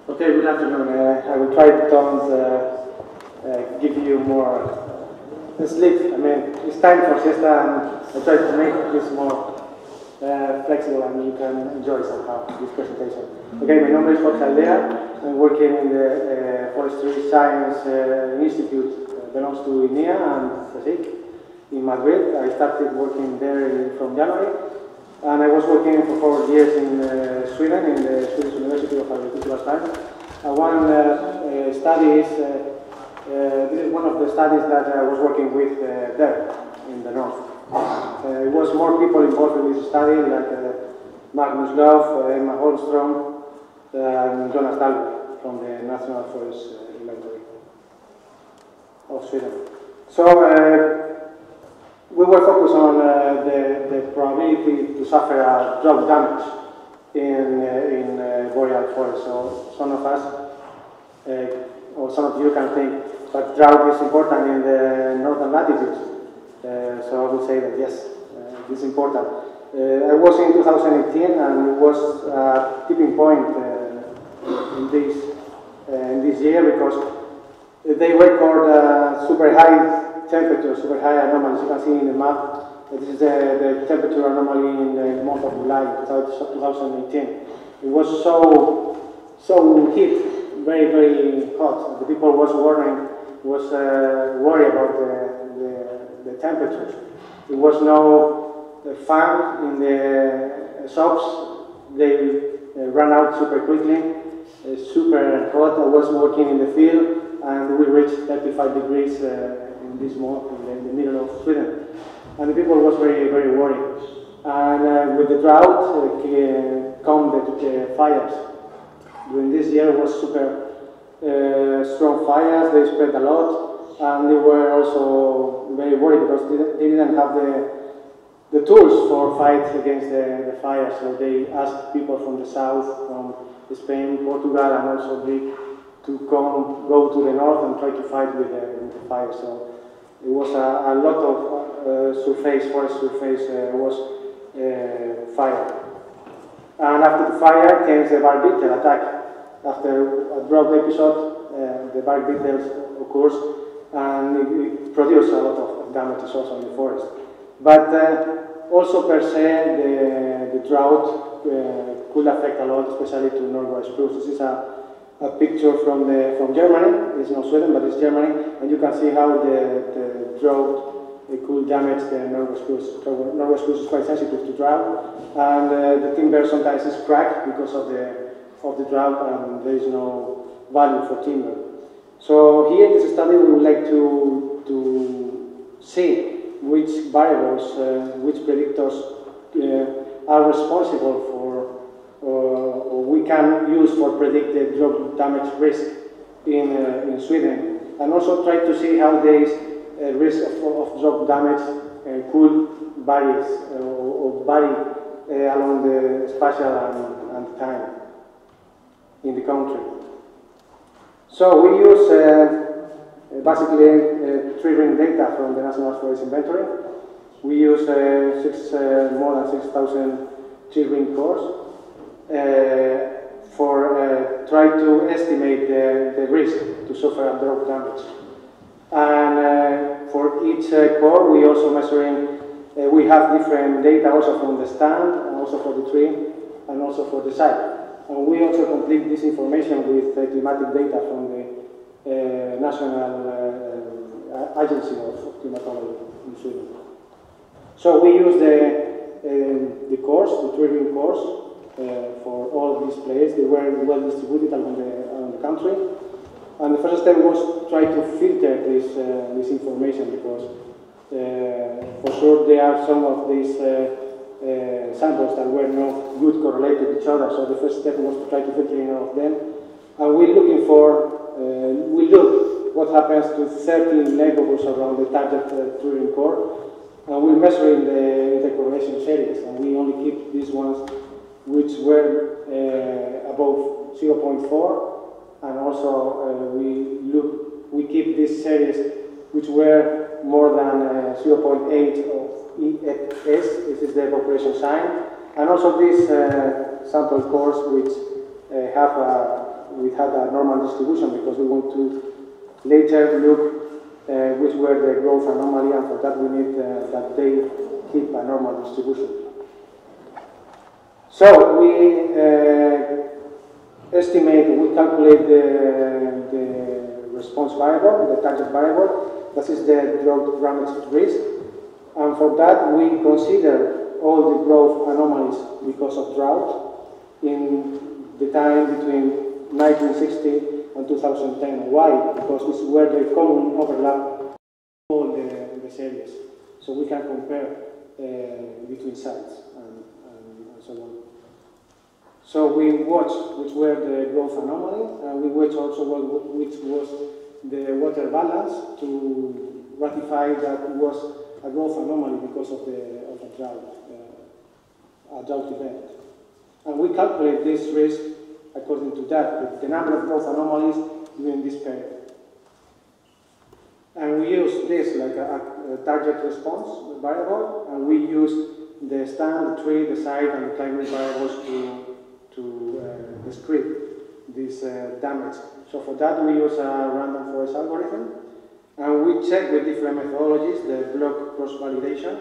Okay, good afternoon. I will try to give you more sleep. I mean, it's time for siesta, and I try to make this more flexible and you can enjoy somehow this presentation. Okay, my name is Jorge Aldea. I'm working in the Forestry Science Institute, belongs to INEA and CSIC in Madrid. I started working there from January, and I was working for 4 years in Sweden, in the Swedish University of Agricultural Science. One study is, this is one of the studies that I was working with there in the north. It was more people involved in this study, like Magnus Love, Emma Holmström, and Jonas Dahlberg from the National Forest Inventory of Sweden. So we were focused on the probability to suffer a drought damage in boreal forest. So some of us, or some of you can think that drought is important in the northern latitudes. So I would say that yes, it is important. I was in 2018, and it was a tipping point in this year, because they record super high temperature, super high anomalies. You can see in the map. This is the temperature anomaly in the month of July 2018. It was so heat, very, very hot. The people was worried about the temperatures. There was no fan in the shops. They ran out super quickly, super hot. I was working in the field, and we reached 35 degrees in this month in the middle of Sweden. And the people was very, very worried. And with the drought come the fires. During this year was super strong fires. They spread a lot, and they were also very worried because they didn't have the tools for fight against the fire. So they asked people from the south, from Spain, Portugal, and also Greece, to go to the north and try to fight with the fire. So it was a lot of forest surface was fire. And after the fire came the bark beetle attack. After a drought episode, the bark beetles occurs, and it produced a lot of damages also in the forest. But also per se, the drought could affect a lot, especially to Norway spruce. This is a picture from Germany. It's not Sweden, but it's Germany, and you can see how the drought could damage the Norway spruce. So Norway spruce is quite sensitive to drought, and the timber sometimes is cracked because of the drought, and there is no value for timber. So here in this study, we would like to see which variables, which predictors are responsible for, or we can use for predicted drought damage risk in Sweden, and also try to see how this risk of drought damage could vary or vary along the spatial and time in the country. So we use basically tree-ring data from the National Forest Inventory. We use more than 6,000 tree-ring cores for try to estimate the risk to suffer a drought damage. And for each core, we also measuring. We have different data also from the stand, and also for the tree, and also for the site. And we also complete this information with climatic data from the National Agency of Climatology in Sweden. So we use the cores, the tree-ring cores, for all these places. They were well distributed around the country. And the first step was try to filter this information, because for sure there are some of these samples that were not good correlated with each other. So the first step was to try to filter in all of them. And we're looking for, we look what happens to 13 neighborhoods around the target tree-ring core. And we're measuring the intercorrelation series, and we only keep these ones which were above 0.4, and also we keep this series which were more than 0.8 of EFS. This is the evaporation sign, and also these sample cores which have we had a normal distribution because we want to later look which were the growth anomaly, and for that we need that they keep a normal distribution. So we we calculate the response variable, the target variable. That is the drought damage risk. And for that we consider all the growth anomalies because of drought in the time between 1960 and 2010. Why? Because this is where the common overlap all the areas. So we can compare between sites and so on. So we watch which were the growth anomaly, and we watch also which was the water balance to ratify that it was a growth anomaly because of the drought, a drought event. And we calculate this risk according to that, the number of growth anomalies during this period. And we use this like a target response variable, and we use the stand, the tree, the site, and the climate variables to describe this damage. So for that we use a random forest algorithm, and we check with different methodologies the block cross-validation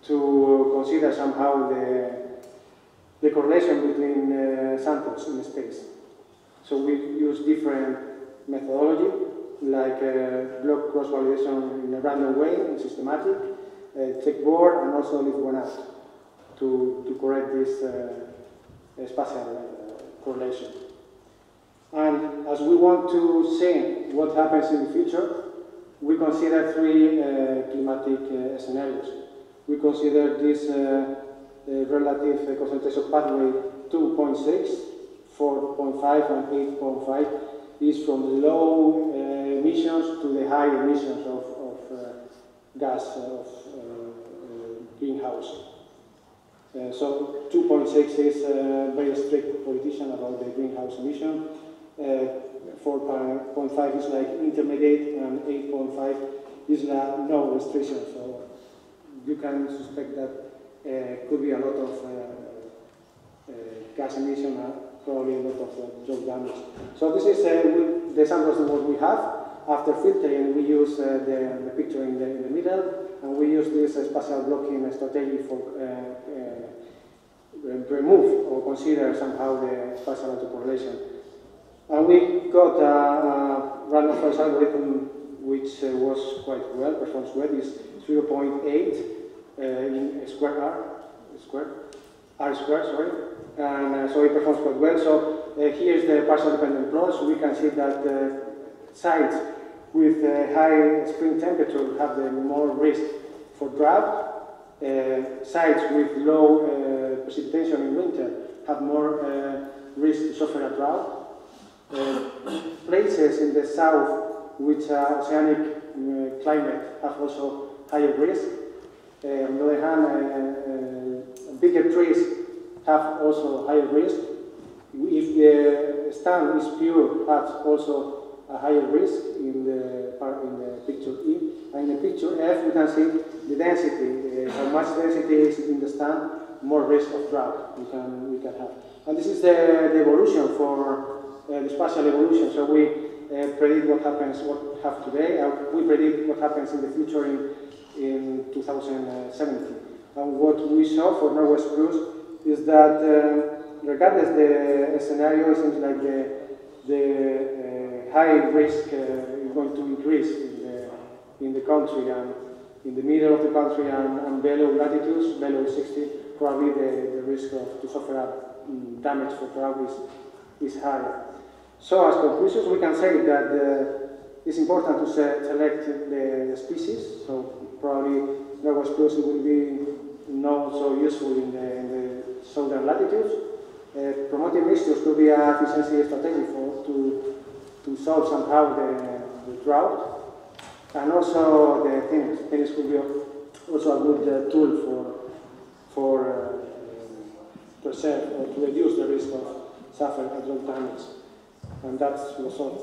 to consider somehow the correlation between samples in space. So we use different methodology, like block cross-validation in a random way, in systematic, checkboard, and also leave one out to correct this spatial correlation. And as we want to see what happens in the future, we consider three climatic scenarios. We consider this relative concentration pathway 2.6, 4.5, and 8.5 is from the low emissions to the high emissions of gas of greenhouse. So 2.6 is a very strict politician about the greenhouse emission. 4.5 is like intermediate, and 8.5 is no restriction. So you can suspect that could be a lot of gas emission, probably a lot of drought damage. So this is the samples that we have. After filtering, we use the picture in the middle, and we use this spatial blocking strategy for remove or consider somehow the spatial autocorrelation. And we got a random forest algorithm which was quite well, performs well, is 0.8 in R squared, sorry. And so it performs quite well. So here's the partial dependent plot. So we can see that sites with high spring temperature have the more risk for drought. Sites with low precipitation in winter have more risk to suffer a drought. Places in the south which are oceanic climate have also higher risk. On the other hand, bigger trees have also higher risk. If the stand is pure, has also a higher risk in the picture E. And in the picture F, you can see the density, how much density is in the stand, more risk of drought we can have. And this is the evolution for the spatial evolution. So we predict what happens, what we have today, and we predict what happens in the future in 2070. And what we saw for Norway spruce is that regardless the scenario, it seems like the high risk is going to increase in the country, and in the middle of the country and below latitudes, below 60, probably the risk to suffer damage for drought is higher. So as conclusions, we can say that it's important to select the species. So probably Norway spruce will be not so useful in the southern latitudes. Promoting mixtures could be an efficiency strategy to solve somehow the drought. And also the thinning could be also a good tool for preserve or to reduce the risk of suffering a drought damage. And that's was all.